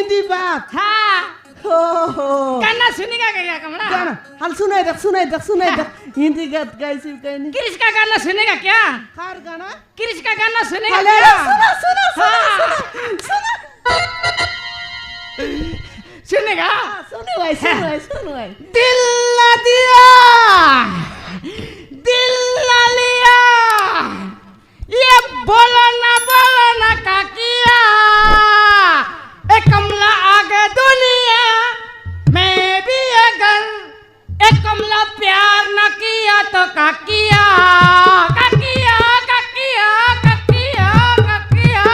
हिंदी बात हाँ हो गाना सुनेगा क्या कमला गाना हाल सुनाई दे हिंदी गात गाइसी कहनी क्रिश का गाना सुनेगा क्या खार गाना क्रिश का गाना सुनेगा अरे क्या सुनो सुनेगा सुनो भाई दिल ना लिया ये बोलो ना काकिया ए कमला आगे दुनिया मैं भी अगर ए कमला प्यार न किया तो काकिया काकिया काकिया काकिया काकिया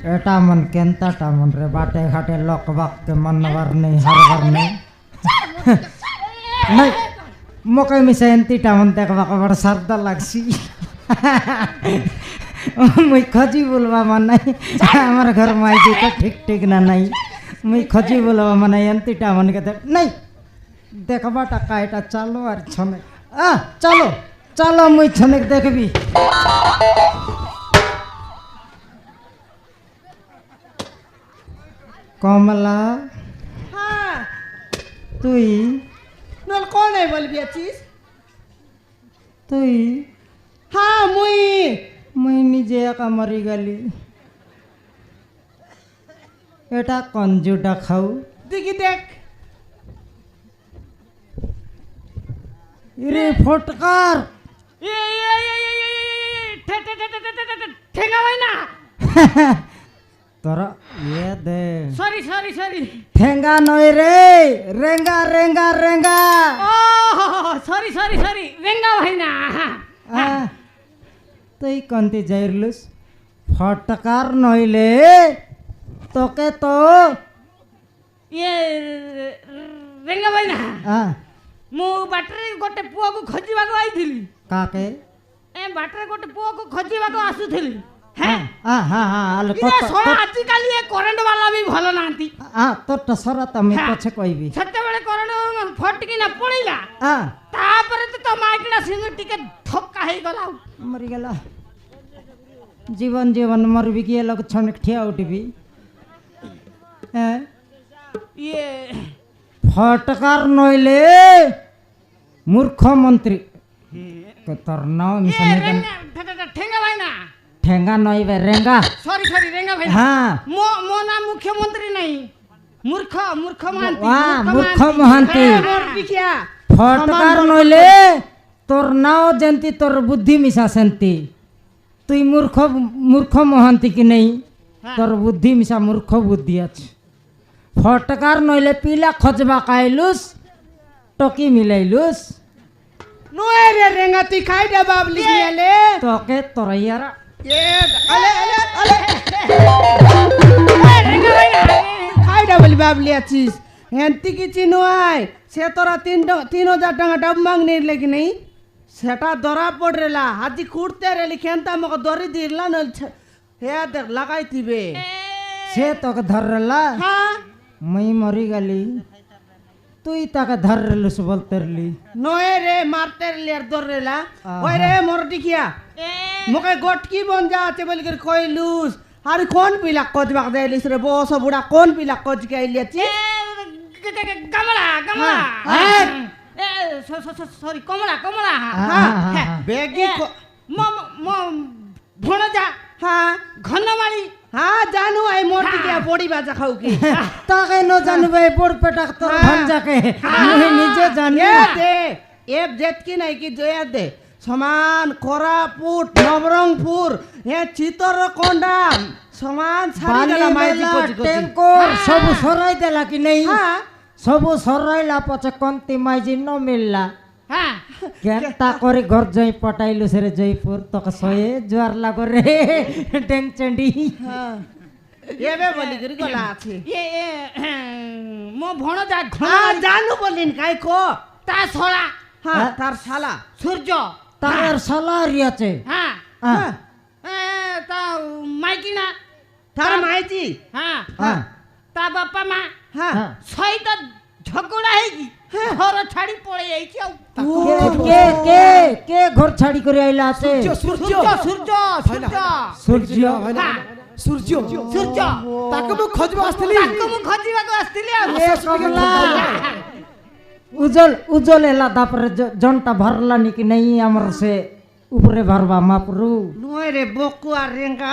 एटा मन केंता मन रे बाटे घाटे लोक बाक के मनवर नहीं हरवर नहीं नहीं मकई में सेंतीटा मन देखबा के बड़ सरदा लागसी मुई खजी बोलबा मन नहीं हमर घर में आई तो ठीक ना नहीं मुई खजी बोलबा मन एंतीटा मन के नहीं देखबा टका एटा चलो और छने चलो मुई छने देखबी कमला हाँ तुई नल कौन है बोल बिया चीज तुई हाँ मुई निजे एका मरी गली एटा कंजुटा खाऊ देखी देख रे फटकार ये ठेंगा भाई ना तोरा ये दे सॉरी ठेंगा नई रे रेंगा ओह सॉरी रेंगा भाई ना तुई कंती जाइरलुस फटकार नइले तोके तो ये रेंगा भाई ना आ मु बाटरे गोटे पुआ को खोजिबा को आइथिली काके ए बाटरे गोटे पुआ को खोजिबा को आसुथिली हाँ आलो आजिकल ये करेंट वाला भी भलो नांती तो टसरा तमे पछे कहबी सत्ते बेले करेंट फटकी ना पड़िला आ तापरे तो माइकला सिंह टिके धक्का हे गला मरी गला जीवन मरबी के लोग छन ठिया उठबी ये फटकार नइले मूर्ख मंत्री के तोर नाम मिशन ठेंगा भाई ना ठेंगा नई बे रेंगा सॉरी रेंगा भाई हाँ मो नाम मुख्यमंत्री नहीं मूर्ख महंती मूर्ख महंती क्या फटकार नइले तोर नाव जंती तोर बुद्धि मिसा सेंती तुई मूर्ख महंती की नहीं तोर बुद्धि मिसा मूर्ख बुद्धि अछि फटकार नइले पीला खजबा काइलुस टकी मिलाइलुस नोए रे रेंगा तू खाई दे बाबली ले तोके तोरैयारा ये अले खाई दे बोली बाबली चीज हेंती की चिनो आय से तोरा 3000 टका डब मांगने लेकि नहीं सेटा दरा पड़ रेला हाथी कूटते रेली खेंता मको दरी दिरला न हे देख लगाई थीबे से तोके धरला हां मई मरी गली तुई ताके धरलुस बोलतेरली नोए रे मारते रेली दर रेला ओए रे मोर दिखिया मके गोटकी बन जाते बोल कर कोइलुस अरे कौन पीला कोज बाग देलिस रे बोस बुढ़ा कौन पीला कोज के आइले छी कमला सॉरी कमला हाँ बेगी भणजा हाँ घनमाली हाँ जानू आई मोटी क्या बोड़ी बाजा खाऊ की ताके न जानू भाई बोर पेटक तो भंजा के मुहे निजे जानी ये दे एक जेत की नहीं की जो ये दे समान कोरापुट नवरंगपुर ये चितरकोंडा समान सारी गला माइजी कोची टेंकोर सब सराय देला कि नहीं हाँ सब सरायला पछे कंती माइजी न मिलला হ্যাঁ কেনতা করে ঘর যাই পটাইলু সেরে জয়পুর তোকে সয়ে জোয়ার লাগো রে ডেং চেন্ডি হ্যাঁ এবে বলি করি গলা আছে এ মো ভণজা হ্যাঁ জানু বলিন কাই কো তা ছড়া হ্যাঁ তার শালা সূর্য তার সালারি আছে হ্যাঁ হ্যাঁ তা মাইকিনা তার মাইজি হ্যাঁ হ্যাঁ তা বাপা মা হ্যাঁ হ্যাঁ। সহিত ঝগড়া ହେଇକି ঘর ছাড়ি পড়ে যাইছি ଆଉ কে কে কে ঘর ছাড়ি করে আইলা আছে সূর্য সূর্য সূর্য সূর্য হ্যাঁ সূর্য সূর্য তাকে ମୁଁ ଖୋଜିବା ଆସିଥିଲି ତାକୁ ମୁଁ ଖୋଜିବାକୁ ଆସିଥିଲି ଆଉ এ কমলা উজ্জ্বল এলা তারপরে জনটা ভরলানি কি নাই আমার সে উপরে ভরবা মাপরু নয় রে বকু আর রেঙ্গা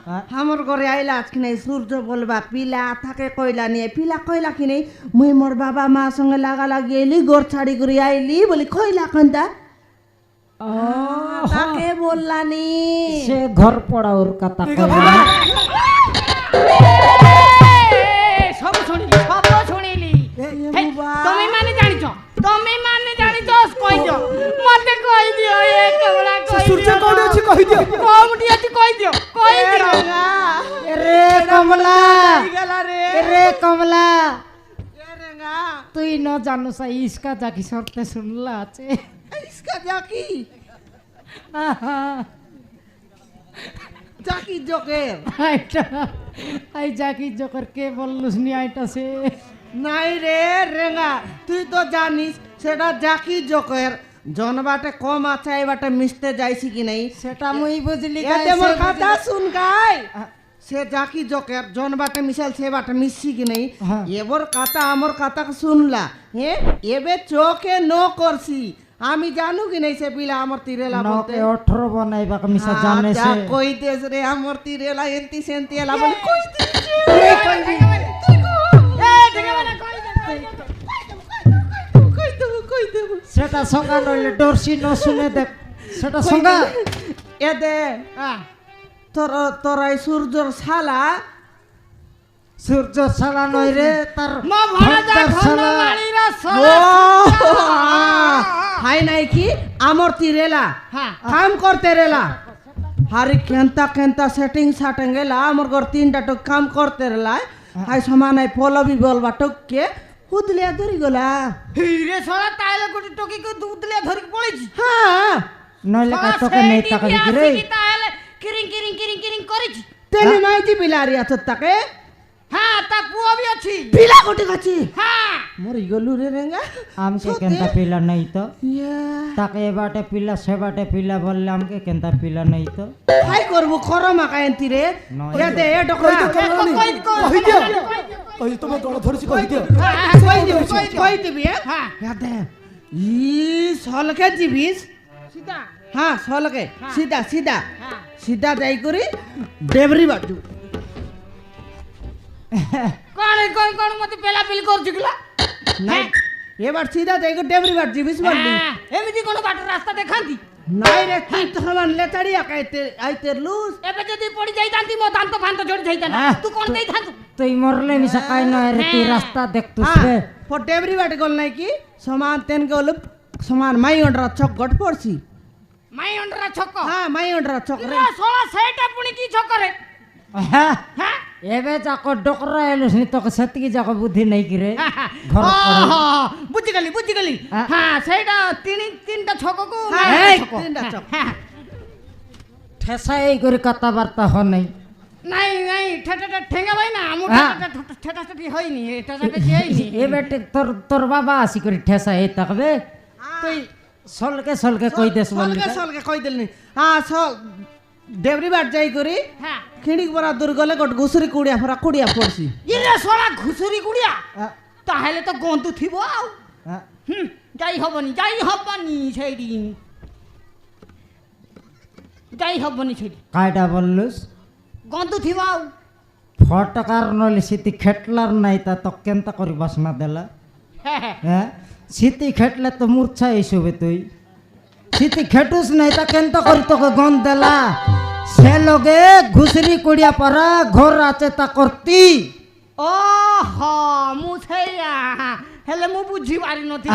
হ্যাঁ। আমার ঘরে আইলা আজকে নাই সূর্য বলবা পিলা থাকে কইলা নিয়ে পিলা কইলা কি নেই মুই মোর বাবা মা সঙ্গে লাগা লাগি এলি গোর ছাড়ি করে আইলি বলি কইলা কন্তা তাকে বললানি সে ঘর পড়া ওর কথা কইলা ସବୁ ଶୁଣିଲି ହେ, ତମେ ମାନେ ଜାଣିଛ କହିଛ ମତେ କହିଦିଅ ଏ କେବଳ ସୂର୍ଯ୍ୟ କୋଉଠି ଅଛି କହିଦିଅ କୋଉଠି ଅଛି କହିଦିଅ রে কমলা গেলা রে রে কমলা এ রেঙ্গা তুই ন জানো সা ইসকা জাকি সরতে শুনলা আছে ইসকা জাকি আহা, জাকি জোকের আইটা আই জাকি জোকর কে বললুস নি আইতাছে নাই রে রেঙ্গা তুই তো জানিস সেটা জাকি জোকের জনবাটে কম আছে এই বাটে মিশতে যাইছি কি নাই সেটা মুই বুঝলি এতে মোর কথা শুন গাই সে জাকি জোকের জন বাটে মিশাল সে বাটে মিশছি কি নাই হ্যাঁ। এবার কথা আমার কথা শুনলা হে এবে চোখে ন করছি আমি জানু কি নাই সে পিলা আমার তীরেলা বলতে নকে 18 বনাইবা মিশা জানে যা সে কই দেস রে আমার তীরেলা এন্তি সেন্তি এলা বলে কই দিছে কই দেব সেটা সঙ্গা নইলে ডরসি ন শুনে দেখ সেটা সঙ্গা এ দে তোরাই সূর্যর শালা সূর্য সালা নই রে তার ମୋ ଭଣଜା ଭକ୍ତর শালা। ଘନମାଳିର ও হাই নাই কি আমার তীরেলা হ্যাঁ কাম করতে রেলা হারি কেনতা কেনতা সেটিং সাটিং গেলা আমার ঘর তিনটা টক কাম করতে রেলা হাই সমানাই পলবি বলবা টককে হুদলিয়া ধরি গলা হিরে সরা তাইলে গোটে টকিকে দুধলে ধরিକି পଳେଇଛି হ্যাঁ নইলে কা তোকে নেই টাকা দিকি রে তাহলে কিরিং କରିଛି তেনে মাইজি বিলারিয়া তো তাকে হ্যাঁ তা পুଅ ବି ଅଛି পিলা কোটি কাছি হ্যাঁ মরি গলু রে রেঙ্গা আমকে কেনতা পিলা নাই তো ইয়া তাকে এ বাটে পিলা সে বাটে পিলা বললে আমকে কেনতা পিলা নাই তো হাই করবো করমা কায়ন্তি রে নয়। এ দে এ ডকরা କହିଦିଅ କହି ତମ ଦଳ ଧରିଛି କହିଦିଅ কই দিবি হ্যাঁ এ দে ই সলকে জিবিস ସିଧା হ্যাঁ সলকে সিধা সিধা হ্যাঁ সিধা যাই করি ডেবরি বাটু କଣ ମତେ ପେଲାପେଲି କରୁଛୁ କିଲା নাই এবার সিধা যাই করি ডেবরি বাট জিবিস বললি ଏମିତି କଣ ବାଟ ରାସ୍ତା ଦେଖାନ୍ତି নাই রে তুই তো সমান লেতাড়িয়া কাইতে আইতে লুস ଏବେ ଯଦି ପଡି ଯାଇଥାନ୍ତି ମୋ ଦାନ୍ତ ଫାନ୍ତ ଝଡି ଯାଇଥାନ୍ତା হ্যাঁ। ତୁ କଣ ଦେଇଥାନ୍ତୁ তুই মরলে মিশা কাই নয় রে তুই রাস্তা দেখতুস রে হ্যাঁ পর ডেবরি বাট গল নাই কি সমান তেন গল সমান মাই অন্ডরা চক গট পড়ছি ମାଇ ଅଣ୍ଡରା ଛକ হ্যাঁ মাই অন্ডরা চক রে ଶଳା ସେଇଟା ପୁଣି କି ଛକରେ হ্যাঁ হ্যাঁ এবে যাক ডকরা এলুস নি তোকে সেতিকি যাক বুদ্ধি নাই কি রে ঘর পড়ে ବୁଝିଗଲି হ্যাঁ। ହଁ ସେଇଟା ତିନିଟା ଛକକୁ হ্যাঁ এই, তিনটা চক ঠেসা এই করে কথাবার্তা হ নাই ନାଇଁ ନାଇଁ ঠেঙ্গা ভাই না আমার হ্যাঁ। ঠেটাঠেটি হয়নি ঠেটাঠেটি হয়নি এ বেটে তোর তোর বাবা আসি করে ঠেসা এই তাকবে তুই সলকে সলকে কই দেস বললি সলকে সলকে কই দিলনি হ্যাঁ সল ডেবরি বাট যাই করি হ্যাঁ খিড়িক বড়া দূর গলে গট ঘুষুরি কুড়িয়া ফরা কুড়িয়া পড়ছি ইরে শଳା ঘুষুরি গুড়িয়া হ্যাঁ, তাহলে তো গন্তু থিব আও হ্যাঁ। যাই হবনি সেইটি সেইটি কায়টা বললুস গন্তু থিব আও ফটকার নইলে সিতি খেটলার নাই তা তো কেনতা করি বাসনা দেলা হ্যাঁ হ্যাঁ হ্যাঁ সিতি খেটলে তো মূর্ছা এইসবে তুই সিতি খেটুস নাই তা কেনতা করি তোকে গন দেলা সে লগে ঘুষরি কুড়িয়া পারা ঘর আছে তা করতি ওহ মু সেইয়া ହେଲେ ମୁଁ ବୁଝି ପାରିନଥିଲି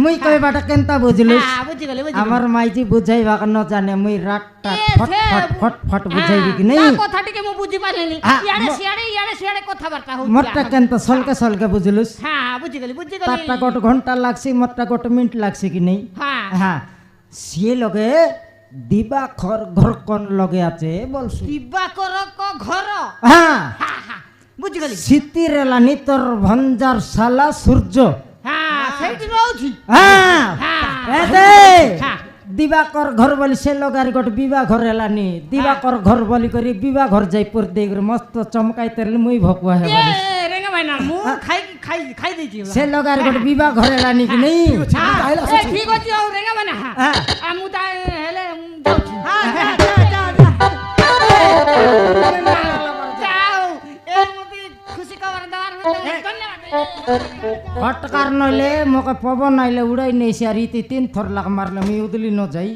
ମୁଇଁ କହିବାଟା କେନ୍ତା ବୁଝିଲୁ ବୁଝିଗଲି আমার মাইজি বুঝাইবা ন জানে মুই রাতটা ফট ফট ফট ফট বুঝাইবি কি নাই কথা টিকে ମୁଁ বুঝি ପାରିଲିନି ইয়াড়ে সিয়াড়ে কথাবার্তা হଉଛି মোরটা কেনতা সলকে সলকে বুঝিলুস বুঝিগলি তারটা কত ঘন্টা লাগছি মোরটা কত মিনিট লাগছে কি নাই হ্যাঁ সে লগে দিবা ঘর ঘর কোন লগে আছে বলছু দিবাকর ঘর হ্যাঁ বুঝিগলি শীতির এলানি তোর ভঞ্জার শালা সূর্য সেইটি রହୁଛି এতে দিবাকর ঘর বলি সে লগার গোট বিবাহ ঘর এলানি দিবাকর ঘর বলি করি বিবাহ ঘর যাই পর দেই মস্ত চমকাই তেরলি মুই ভকুয়া হে বলি রেঙ্গা ভাই না মু খাই দেইছি সে লগার গোট বিবাহ ঘর এলানি কি নাই ঠিক আছে ଆଉ রেঙ্গা ভাই না মু তা হেলে যাও খুশি খবর দেওয়ার ধন্যবাদ ফটকার নইলে মোকে পবন আইলে উড়াই নেইছি আর ইতি 3 থর লাগ মারলে আমি উদলি ন যাই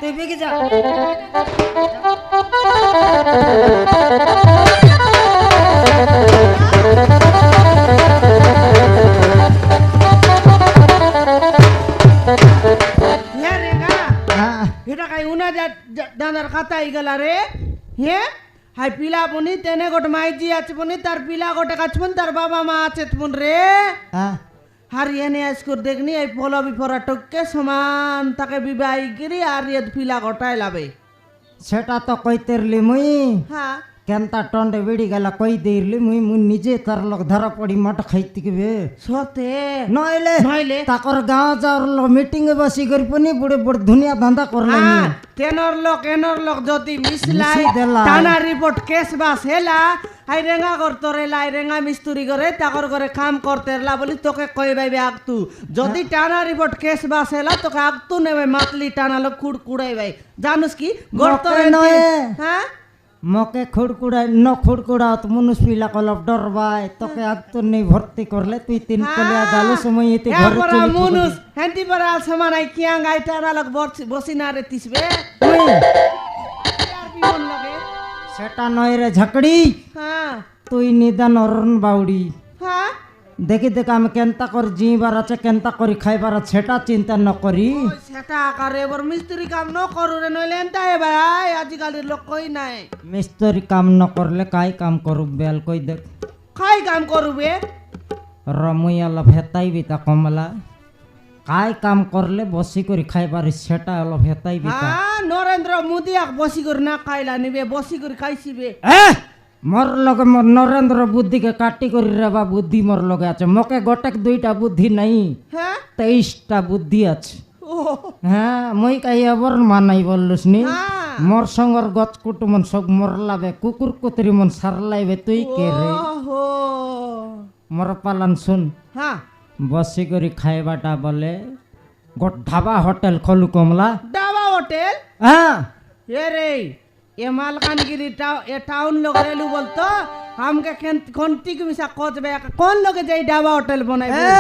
তুই বেগে যা এটা কাই উনা দানার খাতাই গেলা রে হে হাই পিলা পুনি তেনে গোট মাইজি আছে পুনি তার পিলা গোটে কাছ পুন তার বাবা মা আছে পুন রে আর এনে আজকুর দেখনি এই পলো বিফরা টককে সমান তাকে বিবাহ গিরি আর এ পিলা গোটাই লাবে সেটা তো কইতেরলি মুই হ্যাঁ কেনতা টন্ডে বেড়ি গেলা কই দেইরলি মুই মুই নিজে তার লগ ধরা পড়ি মট খাইতে কেবে সতে নইলে তাকর গাঁও যাওয়ার লো মিটিং এ বসি করি পনি বুড়ে বুড় দুনিয়া ধান্দা করলাই তেনর লোক যদি মিসলাই টানা রিপোর্ট কেস বাস হেলা আই রেঙ্গা করতরেলা আই রেঙ্গা মিস্তুরি করে তাকর করে কাম করতেরলা বলি তোকে কইবাইবে আগতু যদি টানা রিপোর্ট কেস বাস হেলা তোকে আগতু নেবে মাতলি টানা লোক কুড়াইবাই জানুস কি গর্তরে নয় হ্যাঁ মকে খুড়কুড়াই ন খুড়কুড়াও তো মনুষ পিলা কলব ডরবাই তোকে আগতো নেই ভর্তি করলে তুই 3 কলিয়া গালো সময় এতে ঘরে চলে মনুষ হেন্টি পরা সমানাই কিয়া গাই টানা লোক বসি না রে তিসবে সেটা নয় রে ঝাকড়ি হ্যাঁ তুই নিদান অরণ বাউড়ি হ্যাঁ দেখি দেখ আমি কেনতা করি জিবার আছে কেনতা করি খাইবার আছে সেটা চিন্তা ন করি সেটা আকারে এবার মিস্ত্রি কাম ন করু রে নইলে এন্তা হে ভাই আজিকালের লোক কই নাই মিস্ত্রি কাম ন করলে কাই কাম করু বেল কই দেখ খাই কাম করবে রমইয়ালা ভেতাইবি তা কমলা কাই কাম করলে বসি করি খাইবার সেটা হলো ভেতাইবি তা নরেন্দ্র মোদি এক বসি করে না খাইলা নিবে বসি করে খাইছিবে মোর লগে মোর নরেন্দ্র বুদ্ধিকে কাটি করি রেবা বুদ্ধি মোর লগে আছে মকে গোটেক 2টা বুদ্ধি নাই হ্যাঁ 23টা বুদ্ধি আছে ও হ্যাঁ মই কাই আবার মানাই বললুস নি মোর সঙ্গর গছ কুটুমন সব মোর লাবে কুকুর কুতরি মন সারলাইবে তুই কে রে ওহো মোর পালান শুন হ্যাঁ বসি করি খাইবাটা বলে গোট ধাবা হোটেল খলু কমলা ডাবা হোটেল হ্যাঁ এ রে এ মালকানগিরি টাউন লোক রেলু বলতো हमके कोंती के मिसा कोचबे कौन लोग जाई डाबा होटल बनाइबे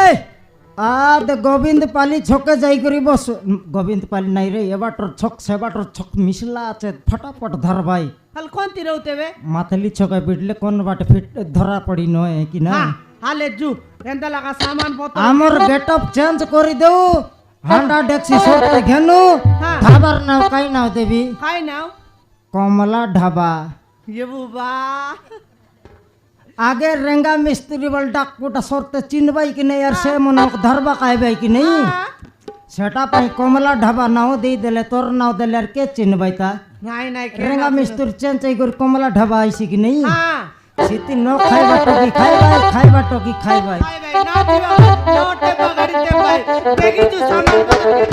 आद गोविंद पाली छके जाई करी बस गोविंद पाली নাই রে এবাটর ছক সেবাটর ছক মিশলা আছে ফটাফট ধর ভাই हल कोंती रहतेबे মাথলি ছকে বিটলে কোন বাটে ফিট ধরা পড়ি নয় কি না हाले जू एंता लगा सामान पत्र আমর গেটঅপ চেঞ্জ করি দেও হান্ডা ডেক্সি সরতে ঘেনু ধাবার নাও কাই নাও দেবি খাই নাও কমলা ঢাবা ये बुबा आगे रेंगा मिस्त्री बल डाकुटा सरते चिन्हबाई कि नहीं यार से मन धरबा खाइबाई कि नहीं सेटा पाई कमला ढाबा नाव दे देले तोर नाव देले यार के चिन्हबाई ता नहीं नहीं रेंगा मिस्त्री चेंज कर कमला ढाबा आइसी कि नहीं हां सिटी नो खाइबा टोकी खाइबा खाइबाई ना दिवा नोटे पगड़ी दे भाई देखी तू सामान